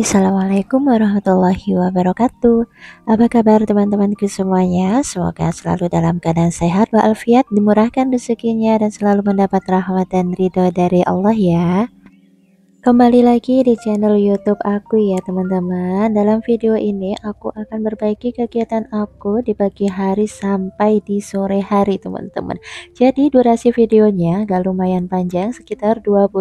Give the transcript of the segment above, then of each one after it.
Assalamualaikum warahmatullahi wabarakatuh. Apa kabar teman-temanku semuanya? Semoga selalu dalam keadaan sehat walafiat, dimurahkan rezekinya dan selalu mendapat rahmat dan ridho dari Allah ya. Kembali lagi di channel YouTube aku ya teman-teman. Dalam video ini aku akan berbagi kegiatan aku di pagi hari sampai di sore hari teman-teman. Jadi durasi videonya gak lumayan panjang, sekitar 25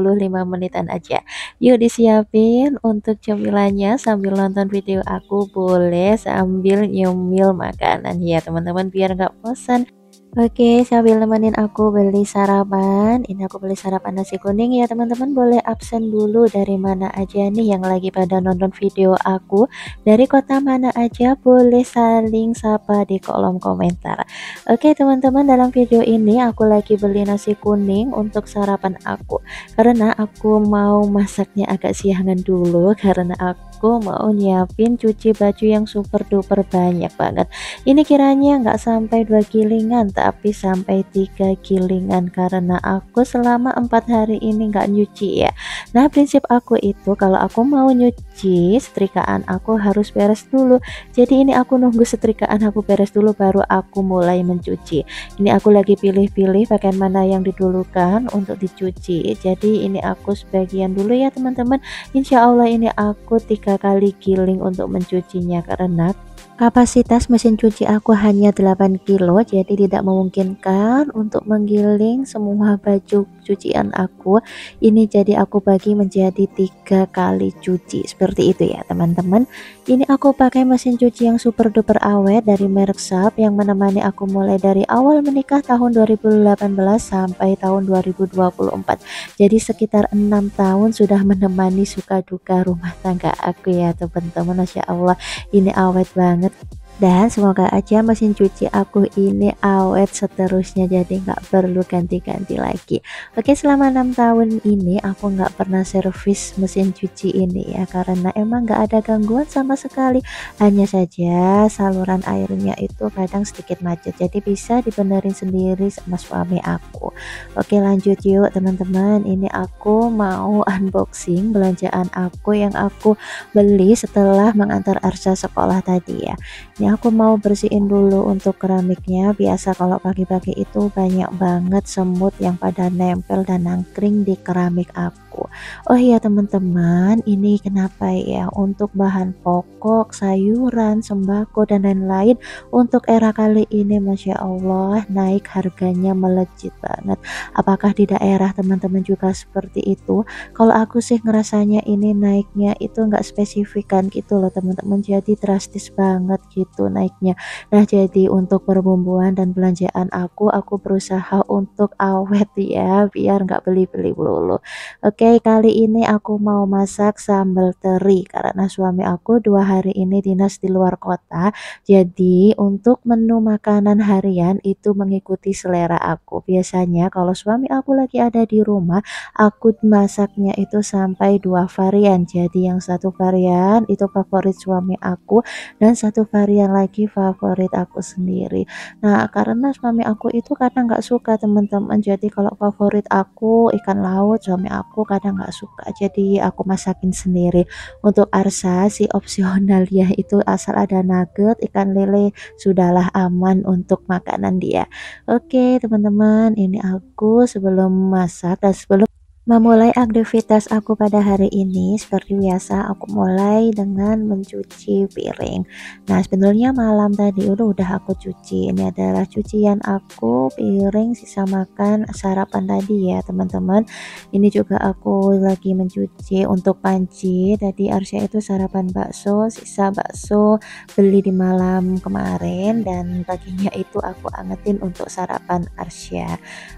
menitan aja. Yuk disiapin untuk cemilannya sambil nonton video aku, boleh sambil nyemil makanan ya teman-teman biar gak bosan. Oke, sambil nemenin aku beli sarapan, ini aku beli sarapan nasi kuning ya teman-teman. Boleh absen dulu dari mana aja nih yang lagi pada nonton video aku, dari kota mana aja, boleh saling sapa di kolom komentar. Oke teman-teman, dalam video ini aku lagi beli nasi kuning untuk sarapan aku, karena aku mau masaknya agak siangan dulu, karena aku mau nyiapin cuci baju yang super duper banyak banget. Ini kiranya nggak sampai 2 gilingan tapi sampai 3 gilingan, karena aku selama 4 hari ini nggak nyuci ya. Nah prinsip aku itu kalau aku mau nyuci, setrikaan aku harus beres dulu. Jadi ini aku nunggu setrikaan aku beres dulu baru aku mulai mencuci. Ini aku lagi pilih-pilih pakaian mana yang didulukan untuk dicuci. Jadi ini aku sebagian dulu ya teman-teman. Insya Allah ini aku 3 kali giling untuk mencucinya, karena kapasitas mesin cuci aku hanya 8 kilo, jadi tidak memungkinkan untuk menggiling semua baju cucian aku. Ini jadi aku bagi menjadi 3 kali cuci, seperti itu ya teman-teman. Ini aku pakai mesin cuci yang super duper awet dari merek Sharp, yang menemani aku mulai dari awal menikah tahun 2018 sampai tahun 2024. Jadi sekitar 6 tahun sudah menemani suka duka rumah tangga aku ya teman-teman. Masya Allah, ini awet banget. Dan semoga aja mesin cuci aku ini awet seterusnya, jadi nggak perlu ganti-ganti lagi. Oke, selama 6 tahun ini aku nggak pernah servis mesin cuci ini ya, karena emang nggak ada gangguan sama sekali. Hanya saja saluran airnya itu kadang sedikit macet, jadi bisa dibenerin sendiri sama suami aku. Oke lanjut yuk teman-teman, ini aku mau unboxing belanjaan aku yang aku beli setelah mengantar Arsya sekolah tadi ya. Ini aku mau bersihin dulu untuk keramiknya. Biasa kalau pagi-pagi itu banyak banget semut yang pada nempel dan nangkring di keramik aku. Oh iya teman-teman, ini kenapa ya, untuk bahan pokok, sayuran, sembako dan lain-lain untuk era kali ini Masya Allah naik harganya melejit banget. Apakah di daerah teman-teman juga seperti itu? Kalau aku sih ngerasanya ini naiknya itu enggak spesifikan gitu loh teman-teman, jadi drastis banget gitu naiknya. Nah jadi untuk perbumbuan dan belanjaan aku berusaha untuk awet ya, biar nggak beli-beli dulu. Oke, kali ini aku mau masak sambal teri karena suami aku 2 hari ini dinas di luar kota. Jadi untuk menu makanan harian itu mengikuti selera aku. Biasanya kalau suami aku lagi ada di rumah, aku masaknya itu sampai 2 varian. Jadi yang satu varian itu favorit suami aku dan satu varian lagi favorit aku sendiri. Nah karena suami aku itu kadang nggak suka teman-teman, jadi kalau favorit aku ikan laut, suami aku kadang nggak suka, jadi aku masakin sendiri. Untuk Arsa sih opsional ya, itu asal ada nugget ikan lele sudahlah aman untuk makanan dia. Oke teman-teman, ini aku sebelum masak dan sebelum memulai aktivitas aku pada hari ini, seperti biasa aku mulai dengan mencuci piring. Nah sebenarnya malam tadi udah aku cuci. Ini adalah cucian aku piring sisa makan sarapan tadi ya teman-teman. Ini juga aku lagi mencuci untuk panci. Tadi Arsya itu sarapan bakso, sisa bakso beli di malam kemarin, dan paginya itu aku angetin untuk sarapan Arsya.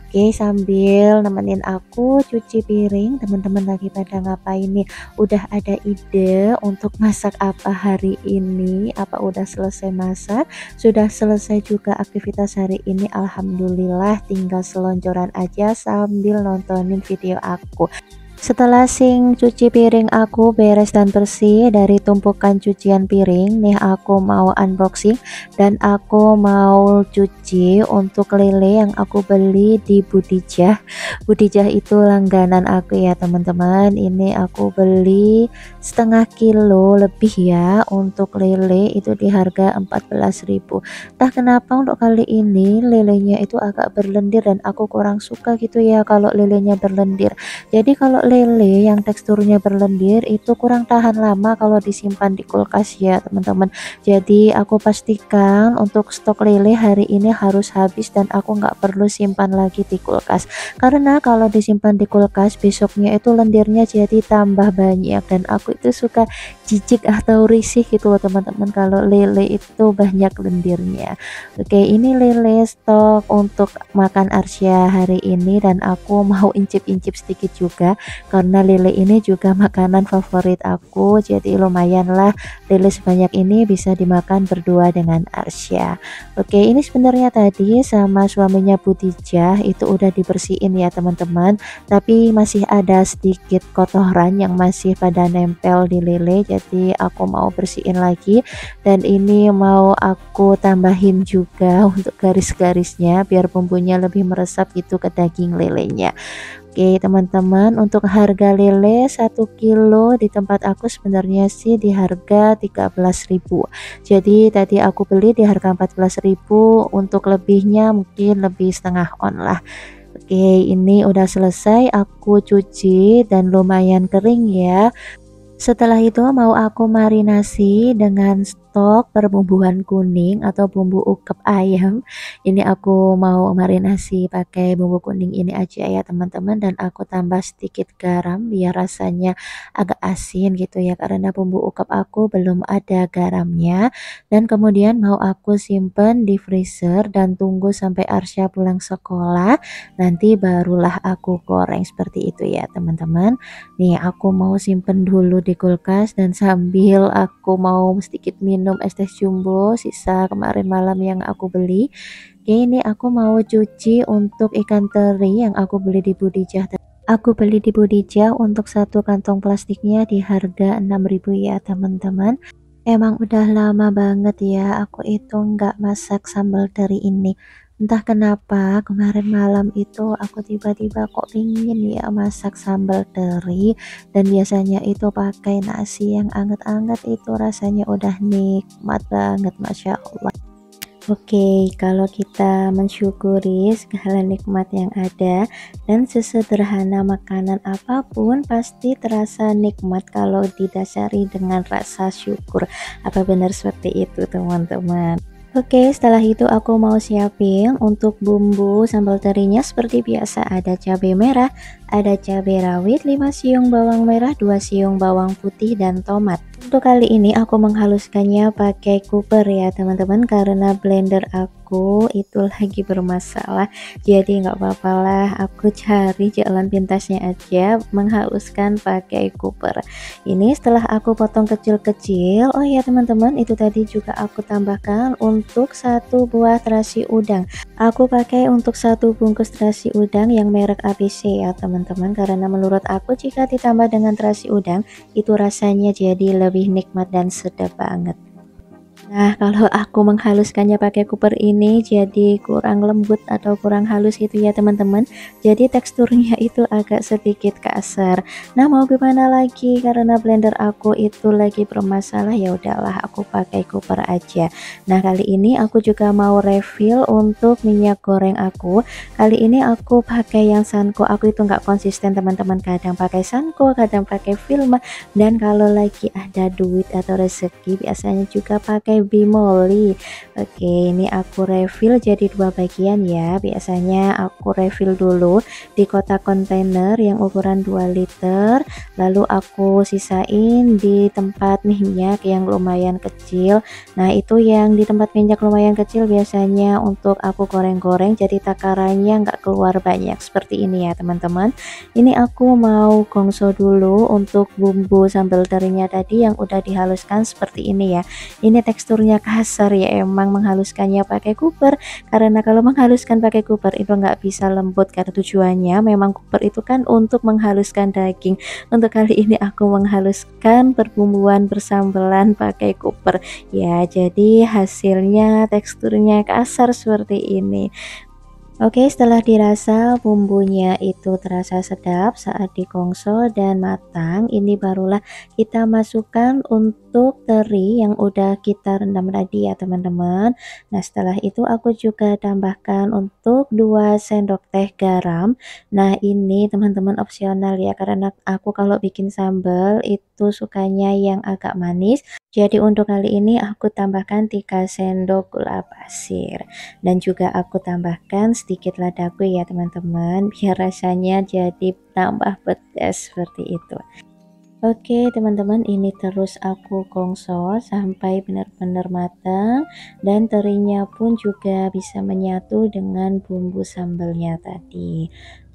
Oke, sambil nemenin aku cuci piring, teman-teman lagi pada ngapain nih? Udah ada ide untuk masak apa hari ini? Apa udah selesai masak? Sudah selesai juga aktivitas hari ini? Alhamdulillah, tinggal selonjoran aja sambil nontonin video aku. Setelah sink cuci piring aku beres dan bersih dari tumpukan cucian piring, nih aku mau unboxing dan aku mau cuci untuk lele yang aku beli di Budijah. Budijah itu langganan aku ya teman-teman. Ini aku beli setengah kilo lebih ya untuk lele itu di harga 14.000. Entah kenapa untuk kali ini lelenya itu agak berlendir dan aku kurang suka gitu ya kalau lelenya berlendir. Jadi kalau lele yang teksturnya berlendir itu kurang tahan lama kalau disimpan di kulkas ya teman-teman. Jadi aku pastikan untuk stok lele hari ini harus habis dan aku nggak perlu simpan lagi di kulkas. Karena kalau disimpan di kulkas besoknya itu lendirnya jadi tambah banyak dan aku itu suka jijik atau risih gitu loh teman-teman kalau lele itu banyak lendirnya. Oke, ini lele stok untuk makan Arsya hari ini dan aku mau incip-incip sedikit juga karena lele ini juga makanan favorit aku, jadi lumayan lah lele sebanyak ini bisa dimakan berdua dengan Arsya. Oke, ini sebenarnya tadi sama suaminya Budijah itu udah dibersihin ya teman-teman, tapi masih ada sedikit kotoran yang masih pada nempel di lele, jadi aku mau bersihin lagi dan ini mau aku tambahin juga untuk garis-garisnya biar bumbunya lebih meresap gitu ke daging lelenya. Oke teman-teman, untuk harga lele 1 kilo di tempat aku sebenarnya sih di harga 13.000. Jadi tadi aku beli di harga 14.000, untuk lebihnya mungkin lebih setengah on lah. Oke, ini udah selesai aku cuci dan lumayan kering ya. Setelah itu mau aku marinasi dengan stok perbumbuhan kuning atau bumbu ukep ayam. Ini aku mau marinasi pakai bumbu kuning ini aja ya teman-teman, dan aku tambah sedikit garam biar rasanya agak asin gitu ya karena bumbu ukep aku belum ada garamnya. Dan kemudian mau aku simpen di freezer dan tunggu sampai Arsya pulang sekolah, nanti barulah aku goreng seperti itu ya teman-teman. Nih aku mau simpen dulu di kulkas dan sambil aku mau sedikit minum es teh jumbo sisa kemarin malam yang aku beli. Oke, ini aku mau cuci untuk ikan teri yang aku beli di Budijah. Aku beli di Budijah untuk satu kantong plastiknya di harga 6.000 ya teman-teman. Emang udah lama banget ya aku itu nggak masak sambal teri ini. Entah kenapa kemarin malam itu aku tiba-tiba kok pingin ya masak sambal teri, dan biasanya itu pakai nasi yang anget-anget itu rasanya udah nikmat banget, Masya Allah. Oke, kalau kita mensyukuri segala nikmat yang ada dan sesederhana makanan apapun pasti terasa nikmat kalau didasari dengan rasa syukur. Apa benar seperti itu teman-teman? Oke, setelah itu aku mau siapin untuk bumbu sambal terinya seperti biasa. Ada cabai merah, ada cabai rawit, 5 siung bawang merah, 2 siung bawang putih, dan tomat. Untuk kali ini aku menghaluskannya pakai cooper ya teman-teman, karena blender aku itu lagi bermasalah, jadi nggak apa-apa lah aku cari jalan pintasnya aja menghaluskan pakai cooper. Ini setelah aku potong kecil-kecil. Oh ya teman-teman, itu tadi juga aku tambahkan untuk satu buah terasi udang. Aku pakai untuk satu bungkus terasi udang yang merek ABC ya teman-teman, karena menurut aku jika ditambah dengan terasi udang itu rasanya jadi lebih nikmat dan sedap banget. Nah, kalau aku menghaluskannya pakai cooper ini jadi kurang lembut atau kurang halus gitu ya teman-teman. Jadi teksturnya itu agak sedikit kasar. Nah, mau gimana lagi karena blender aku itu lagi bermasalah, ya udahlah aku pakai cooper aja. Nah, kali ini aku juga mau refill untuk minyak goreng aku. Kali ini aku pakai yang Sanko. Aku itu nggak konsisten teman-teman, kadang pakai Sanko, kadang pakai Filma, dan kalau lagi ada duit atau rezeki biasanya juga pakai Bimoli. Oke, ini aku refill jadi 2 bagian ya. Biasanya aku refill dulu di kotak kontainer yang ukuran 2 liter, lalu aku sisain di tempat minyak yang lumayan kecil. Nah, itu yang di tempat minyak lumayan kecil biasanya untuk aku goreng-goreng, jadi takarannya nggak keluar banyak seperti ini ya teman-teman. Ini aku mau gongso dulu untuk bumbu sambal terinya tadi yang udah dihaluskan seperti ini ya. Ini tekstur teksturnya kasar ya, emang menghaluskannya pakai kuper, karena kalau menghaluskan pakai kuper itu nggak bisa lembut, karena tujuannya memang kuper itu kan untuk menghaluskan daging. Untuk kali ini aku menghaluskan perbumbuan persambelan pakai kuper ya, jadi hasilnya teksturnya kasar seperti ini. Oke, setelah dirasa bumbunya itu terasa sedap saat dikongso dan matang, ini barulah kita masukkan untuk teri yang udah kita rendam tadi ya teman-teman. Nah, setelah itu aku juga tambahkan untuk 2 sendok teh garam. Nah, ini teman-teman opsional ya, karena aku kalau bikin sambal itu sukanya yang agak manis. Jadi untuk kali ini aku tambahkan 3 sendok gula pasir. Dan juga aku tambahkan sedikit ladaku ya teman-teman, biar rasanya jadi tambah pedas seperti itu. Oke teman-teman, ini terus aku gongso sampai benar-benar matang dan terinya pun juga bisa menyatu dengan bumbu sambalnya tadi.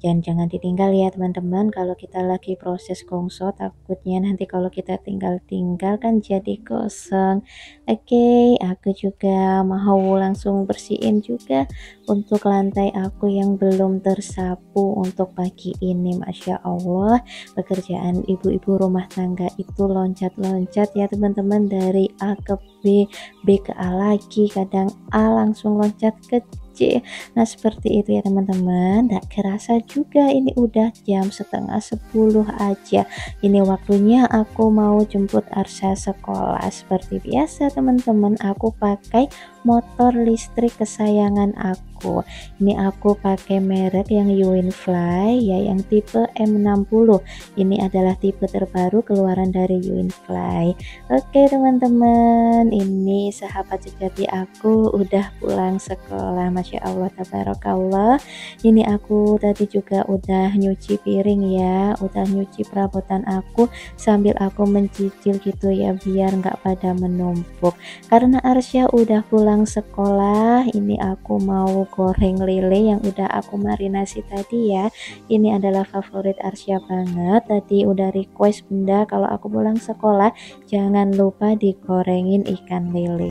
Jangan ditinggal ya teman-teman, kalau kita lagi proses gongso takutnya nanti kalau kita tinggal-tinggal kan jadi kosong. Oke, aku juga mau langsung bersihin juga untuk lantai aku yang belum tersapu untuk pagi ini. Masya Allah, pekerjaan ibu-ibu rumah tangga itu loncat-loncat ya teman-teman, dari A ke B, B ke A lagi, kadang A langsung loncat ke C. Nah seperti itu ya teman-teman, gak kerasa juga ini udah jam setengah 10 aja. Ini waktunya aku mau jemput Arsya sekolah. Seperti biasa teman-teman, aku pakai motor listrik kesayangan aku. Ini aku pakai merek yang Uinfly ya, yang tipe M60. Ini adalah tipe terbaru keluaran dari Uinfly. Oke teman-teman, ini sahabat sejati aku udah pulang sekolah. Masya Allah, tabarakallah. Ini aku tadi juga udah nyuci piring ya, udah nyuci perabotan aku sambil aku mencicil gitu ya, biar nggak pada menumpuk. Karena Arsya udah pulang sekolah, ini aku mau goreng lele yang udah aku marinasi tadi ya. Ini adalah favorit Arsya banget. Tadi udah request bunda kalau aku pulang sekolah jangan lupa digorengin ikan lele,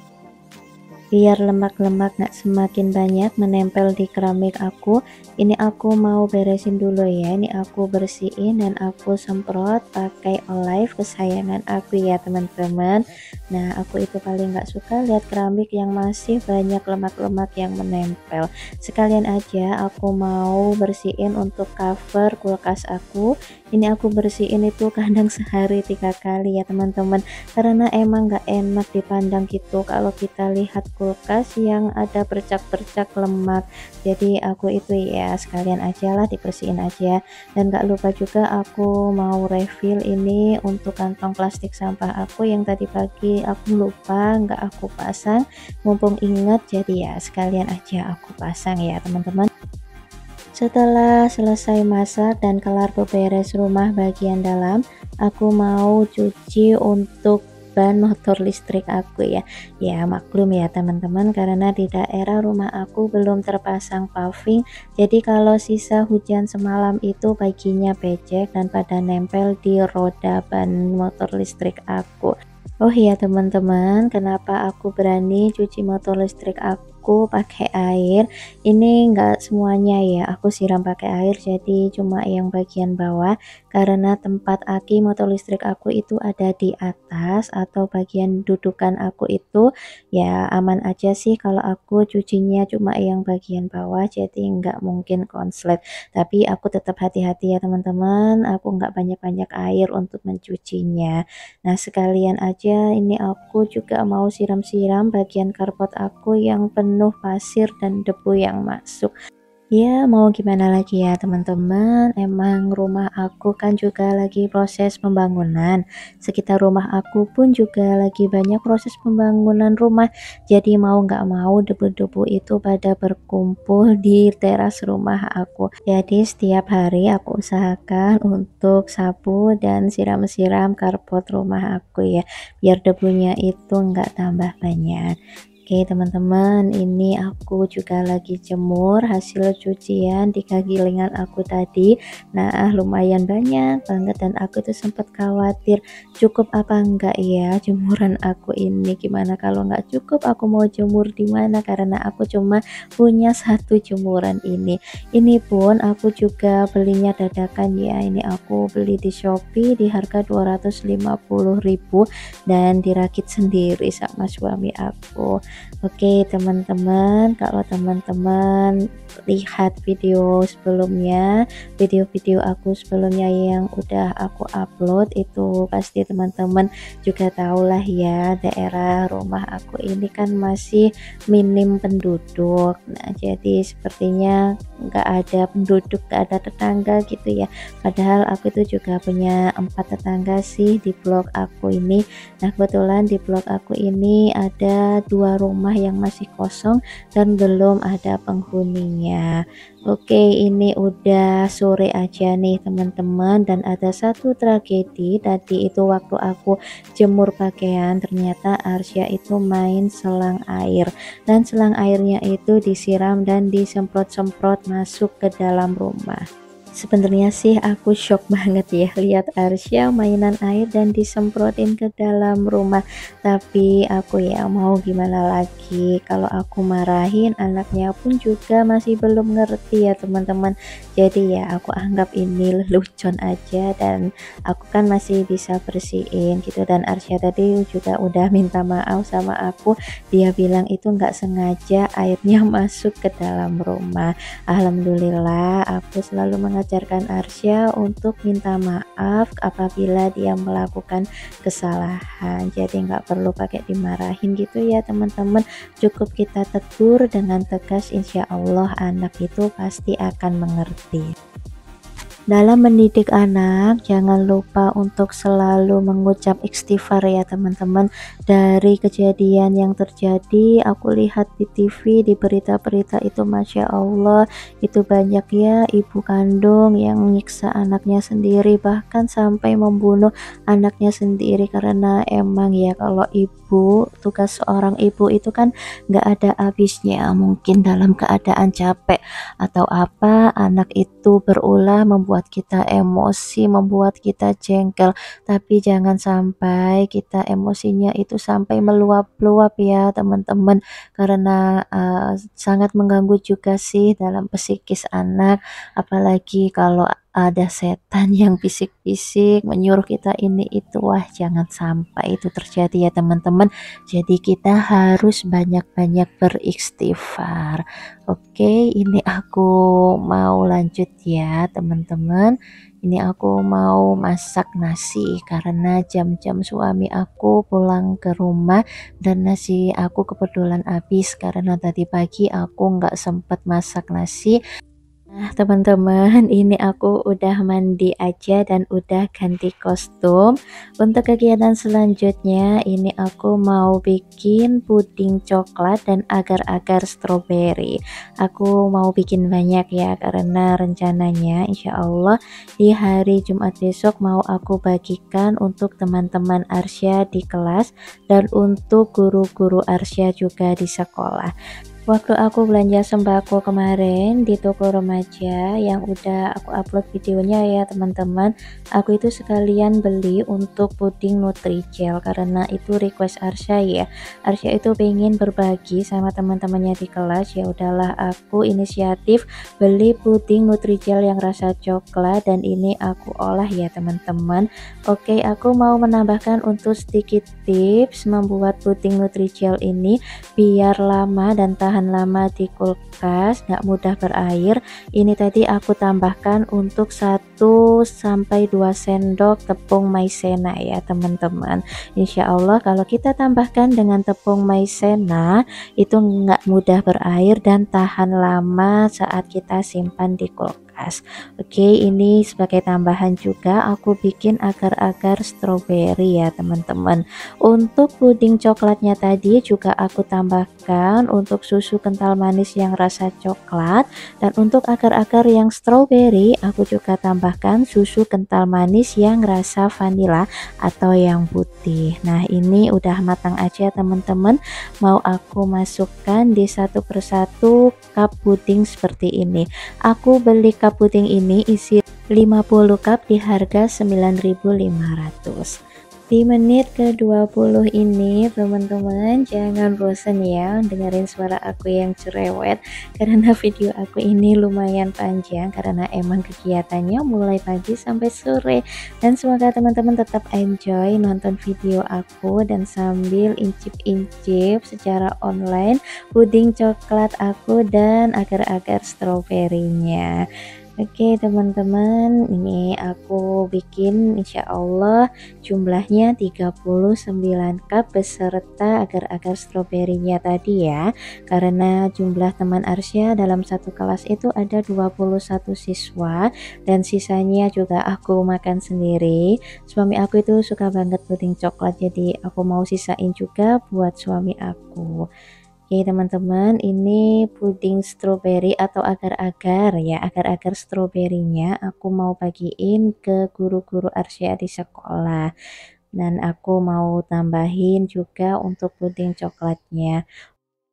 biar lemak-lemak gak semakin banyak menempel di keramik aku. Ini aku mau beresin dulu ya, ini aku bersihin dan aku semprot pakai olive kesayangan aku ya teman-teman. Nah aku itu paling gak suka lihat keramik yang masih banyak lemak-lemak yang menempel. Sekalian aja aku mau bersihin untuk cover kulkas aku. Ini aku bersihin itu kadang sehari 3 kali ya teman-teman, karena emang gak enak dipandang gitu kalau kita lihat kulkas yang ada bercak-bercak lemak. Jadi aku itu ya sekalian aja lah dibersihin aja. Dan gak lupa juga aku mau refill ini untuk kantong plastik sampah aku yang tadi pagi aku lupa nggak aku pasang, mumpung ingat jadi ya sekalian aja aku pasang ya teman-teman. Setelah selesai masak dan kelar beberes rumah bagian dalam, aku mau cuci untuk ban motor listrik aku ya. Ya maklum ya teman-teman, karena di daerah rumah aku belum terpasang paving, jadi kalau sisa hujan semalam itu paginya becek dan pada nempel di roda ban motor listrik aku. Oh iya teman-teman, kenapa aku berani cuci motor listrik aku pakai air? Ini enggak semuanya ya, aku siram pakai air, jadi cuma yang bagian bawah, karena tempat aki motor listrik aku itu ada di atas atau bagian dudukan aku itu ya aman aja sih kalau aku cucinya cuma yang bagian bawah, jadi enggak mungkin konslet. Tapi aku tetap hati-hati ya teman-teman, aku enggak banyak-banyak air untuk mencucinya. Nah sekalian aja ini aku juga mau siram-siram bagian karpet aku yang penuh pasir dan debu yang masuk. Ya mau gimana lagi ya teman-teman, emang rumah aku kan juga lagi proses pembangunan. Sekitar rumah aku pun juga lagi banyak proses pembangunan rumah. Jadi mau nggak mau debu-debu itu pada berkumpul di teras rumah aku. Jadi setiap hari aku usahakan untuk sapu dan siram-siram karpet rumah aku ya, biar debunya itu nggak tambah banyak. Oke teman-teman, ini aku juga lagi jemur hasil cucian di gilingan aku tadi. Nah lumayan banyak banget dan aku tuh sempat khawatir cukup apa enggak ya jemuran aku ini. Gimana kalau nggak cukup, aku mau jemur di mana, karena aku cuma punya satu jemuran ini pun aku juga belinya dadakan ya. Ini aku beli di Shopee di harga 250.000 dan dirakit sendiri sama suami aku. Oke teman-teman, kalau teman-teman lihat video-video aku sebelumnya yang udah aku upload, itu pasti teman-teman juga tahulah ya, daerah rumah aku ini kan masih minim penduduk. Nah jadi sepertinya nggak ada penduduk, nggak ada tetangga gitu ya, padahal aku itu juga punya 4 tetangga sih di blok aku ini. Nah kebetulan di blok aku ini ada 2 rumah yang masih kosong dan belum ada penghuninya. Oke, ini udah sore aja nih teman-teman, dan ada satu tragedi tadi itu waktu aku jemur pakaian. Ternyata Arsya itu main selang air, dan selang airnya itu disiram dan disemprot-semprot masuk ke dalam rumah. Sebenarnya sih aku shock banget ya lihat Arsya mainan air dan disemprotin ke dalam rumah, tapi aku ya mau gimana lagi, kalau aku marahin anaknya pun juga masih belum ngerti ya teman-teman. Jadi ya aku anggap ini lelucon aja, dan aku kan masih bisa bersihin gitu. Dan Arsya tadi juga udah minta maaf sama aku, dia bilang itu nggak sengaja airnya masuk ke dalam rumah. Alhamdulillah aku selalu mengajarkan Arsya untuk minta maaf apabila dia melakukan kesalahan, jadi nggak perlu pakai dimarahin gitu ya teman-teman, cukup kita tegur dengan tegas, insya Allah anak itu pasti akan mengerti. Dalam mendidik anak, jangan lupa untuk selalu mengucap istighfar ya teman-teman. Dari kejadian yang terjadi, aku lihat di TV, di berita-berita itu Masya Allah, itu banyak ya ibu kandung yang menyiksa anaknya sendiri, bahkan sampai membunuh anaknya sendiri. Karena emang ya kalau ibu, tugas seorang ibu itu kan nggak ada habisnya. Mungkin dalam keadaan capek atau apa, anak itu berulah membuat kita emosi, membuat kita jengkel, tapi jangan sampai kita emosinya itu sampai meluap-luap ya teman-teman, karena sangat mengganggu juga sih dalam psikis anak, apalagi kalau ada setan yang bisik-bisik menyuruh kita ini itu, wah jangan sampai itu terjadi ya teman-teman. Jadi kita harus banyak-banyak beristighfar. Oke, ini aku mau lanjut ya teman-teman. Ini aku mau masak nasi karena jam-jam suami aku pulang ke rumah, dan nasi aku kebetulan habis karena tadi pagi aku nggak sempat masak nasi. Nah teman-teman, ini aku udah mandi aja dan udah ganti kostum. Untuk kegiatan selanjutnya, ini aku mau bikin puding coklat dan agar-agar stroberi. Aku mau bikin banyak ya, karena rencananya insya Allah di hari Jumat besok mau aku bagikan untuk teman-teman Arsya di kelas dan untuk guru-guru Arsya juga di sekolah. Waktu aku belanja sembako kemarin di toko remaja yang udah aku upload videonya ya teman-teman, aku itu sekalian beli untuk puding Nutrijel karena itu request Arsya ya. Arsya itu pengen berbagi sama teman-temannya di kelas, ya udahlah aku inisiatif beli puding Nutrijel yang rasa coklat, dan ini aku olah ya teman-teman. Oke, aku mau menambahkan untuk sedikit tips membuat puding Nutrijel ini biar lama dan tahan lama di kulkas, nggak mudah berair. Ini tadi aku tambahkan untuk 1-2 sendok tepung maizena ya teman-teman. Insya Allah kalau kita tambahkan dengan tepung maizena itu nggak mudah berair dan tahan lama saat kita simpan di kulkas. kulkas. Oke, ini sebagai tambahan juga aku bikin agar-agar stroberi ya teman-teman. Untuk puding coklatnya tadi juga aku tambahkan untuk susu kental manis yang rasa coklat, dan untuk agar-agar yang stroberi aku juga tambahkan susu kental manis yang rasa vanila atau yang putih. Nah, ini udah matang aja teman-teman. Mau aku masukkan di satu persatu cup puding seperti ini. Aku beli cup puding ini isi 50 cup di harga 9.500. Di menit ke-20 ini teman-teman jangan bosan ya dengerin suara aku yang cerewet, karena video aku ini lumayan panjang karena emang kegiatannya mulai pagi sampai sore. Dan semoga teman-teman tetap enjoy nonton video aku dan sambil incip-incip secara online puding coklat aku dan agar-agar stroberinya. Oke teman-teman, ini aku bikin insya Allah jumlahnya 39 cup beserta agar-agar stroberinya tadi ya, karena jumlah teman Arsya dalam satu kelas itu ada 21 siswa dan sisanya juga aku makan sendiri. Suami aku itu suka banget puding coklat, jadi aku mau sisain juga buat suami aku. Oke teman-teman, ini puding stroberi atau agar-agar ya, agar-agar stroberinya aku mau bagiin ke guru-guru Arsya di sekolah, dan aku mau tambahin juga untuk puding coklatnya.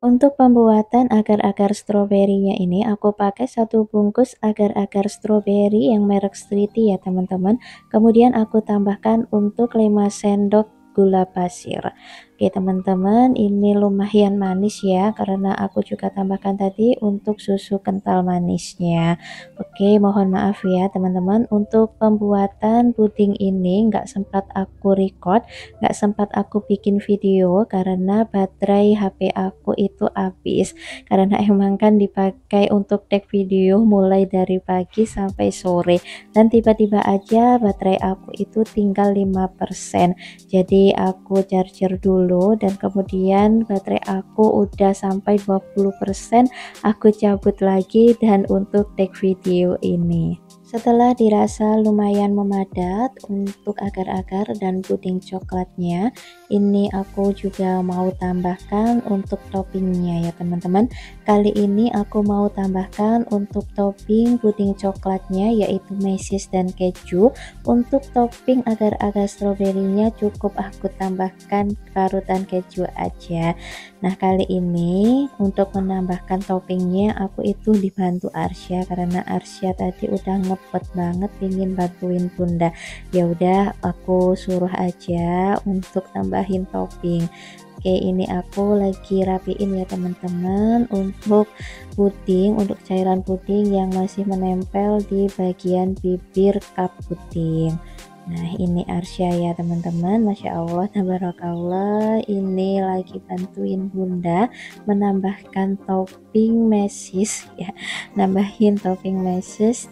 Untuk pembuatan agar-agar stroberinya ini aku pakai satu bungkus agar-agar stroberi yang merek Streety ya teman-teman. Kemudian aku tambahkan untuk 5 sendok gula pasir. Oke teman-teman, ini lumayan manis ya karena aku juga tambahkan tadi untuk susu kental manisnya. Oke, mohon maaf ya teman-teman, untuk pembuatan puding ini nggak sempat aku record, nggak sempat aku bikin video karena baterai HP aku itu habis, karena emang kan dipakai untuk tag video mulai dari pagi sampai sore, dan tiba-tiba aja baterai aku itu tinggal 5%. Jadi aku charger dulu dan kemudian baterai aku udah sampai 20%, aku cabut lagi dan untuk tag video ini. Setelah dirasa lumayan memadat untuk agar-agar dan puding coklatnya, ini aku juga mau tambahkan untuk toppingnya ya teman-teman. Kali ini aku mau tambahkan untuk topping puding coklatnya yaitu mesis dan keju. Untuk topping agar-agar stroberinya cukup aku tambahkan parutan keju aja. Nah, kali ini untuk menambahkan toppingnya aku itu dibantu Arsya karena Arsya tadi udah ngepet banget ingin bantuin bunda. Ya udah aku suruh aja untuk tambahin topping. Oke, ini aku lagi rapiin ya teman-teman untuk puding, untuk cairan puding yang masih menempel di bagian bibir cup puding. Nah, ini Arsya ya teman-teman, Masya Allah tabarakallah, ini lagi bantuin bunda menambahkan topping mesis ya, nambahin topping mesis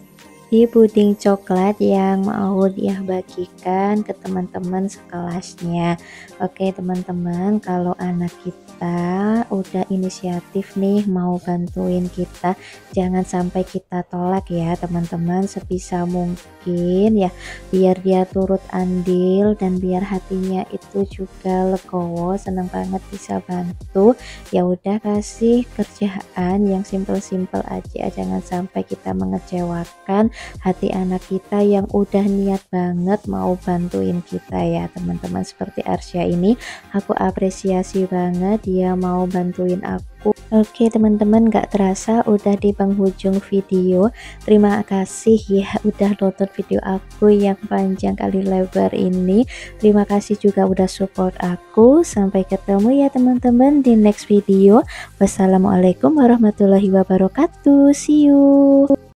di puding coklat yang mau dia bagikan ke teman-teman sekelasnya. Oke teman-teman, kalau anak kita udah inisiatif nih mau bantuin kita, jangan sampai kita tolak ya teman-teman, sebisa mungkin ya, biar dia turut andil dan biar hatinya itu juga legowo, senang banget bisa bantu. Ya udah kasih kerjaan yang simple-simple aja, jangan sampai kita mengecewakan hati anak kita yang udah niat banget mau bantuin kita ya teman-teman. Seperti Arsya ini aku apresiasi banget, dia mau bantuin aku. Oke teman-teman, gak terasa udah di penghujung video. Terima kasih ya udah nonton video aku yang panjang kali lebar ini. Terima kasih juga udah support aku. Sampai ketemu ya teman-teman di next video. Wassalamualaikum warahmatullahi wabarakatuh. See you.